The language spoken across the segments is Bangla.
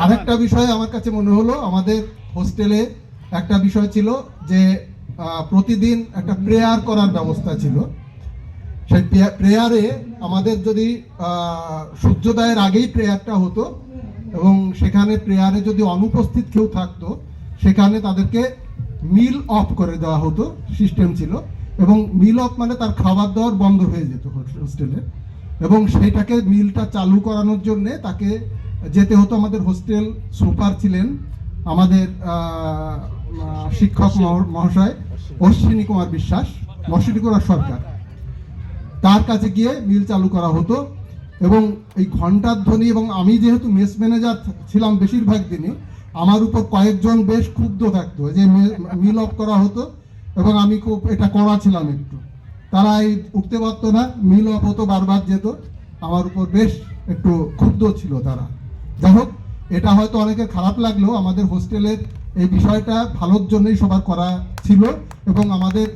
আরেকটা বিষয় আমার কাছে মনে হলো, আমাদের হোস্টেলে একটা বিষয় ছিল যে প্রতিদিন একটা প্রেয়ার করার ব্যবস্থা ছিল। সেই প্রেয়ারে আমাদের যদি সূর্যোদয়ের আগেই প্রেয়ারটা হতো এবং সেখানে প্রেয়ারে যদি অনুপস্থিত কেউ থাকতো সেখানে তাদেরকে মিল অফ করে দেওয়া হতো, সিস্টেম ছিল। এবং মিল অফ মানে তার খাবার দাবার বন্ধ হয়ে যেত হোস্টেলে, এবং সেইটাকে মিলটা চালু করানোর জন্যে তাকে যেতে হতো। আমাদের হোস্টেল সুপার ছিলেন আমাদের শিক্ষক মহাশয় অশ্বিনী কুমার বিশ্বাস, অশ্বিনী কুমার সরকার, তার কাছে গিয়ে মিল চালু করা হতো। এবং এই ঘণ্টার ধ্বনি, এবং আমি যেহেতু মেস ম্যানেজার ছিলাম বেশিরভাগ দিনই, আমার উপর কয়েকজন বেশ ক্ষুব্ধ থাকতো যে মিল অফ করা হতো, এবং আমি খুব এটা করা ছিলাম একটু, তারা এই উঠতে পারতো না, মিল অফ হতো, বারবার যেত, আমার উপর বেশ একটু ক্ষুব্ধ ছিল তারা। যাই হোক, এটা হয়তো অনেকের খারাপ লাগলেও আমাদের হোস্টেলের এই বিষয়টা ভালোর জন্যই সবার করা ছিল। এবং আমাদের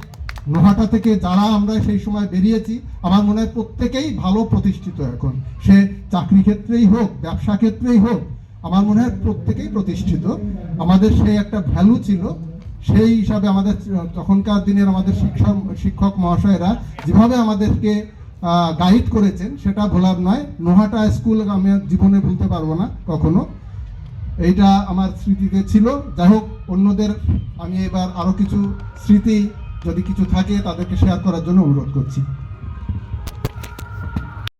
নোহাটা থেকে যারা আমরা সেই সময় বেরিয়েছি, আমার মনে হয় প্রত্যেকেই ভালো প্রতিষ্ঠিত। এখন সে চাকরি ক্ষেত্রেই হোক, ব্যবসা ক্ষেত্রেই হোক, আমার মনে হয় প্রত্যেকেই প্রতিষ্ঠিত। আমাদের সেই একটা ভ্যালু ছিল, সেই হিসাবে আমাদের তখনকার দিনের আমাদের শিক্ষক মহাশয়েরা যেভাবে আমাদেরকে গাইড করেছেন সেটা ভোলার নয়। নোহাটা স্কুল আমি জীবনে ভুলতে পারবো না কখনো, এইটা আমার স্মৃতিতে ছিল। যাই হোক, অন্যদের আমি এবার আরও কিছু স্মৃতি যদি কিছু থাকে তাদেরকে শেয়ার করার জন্য অনুরোধ করছি।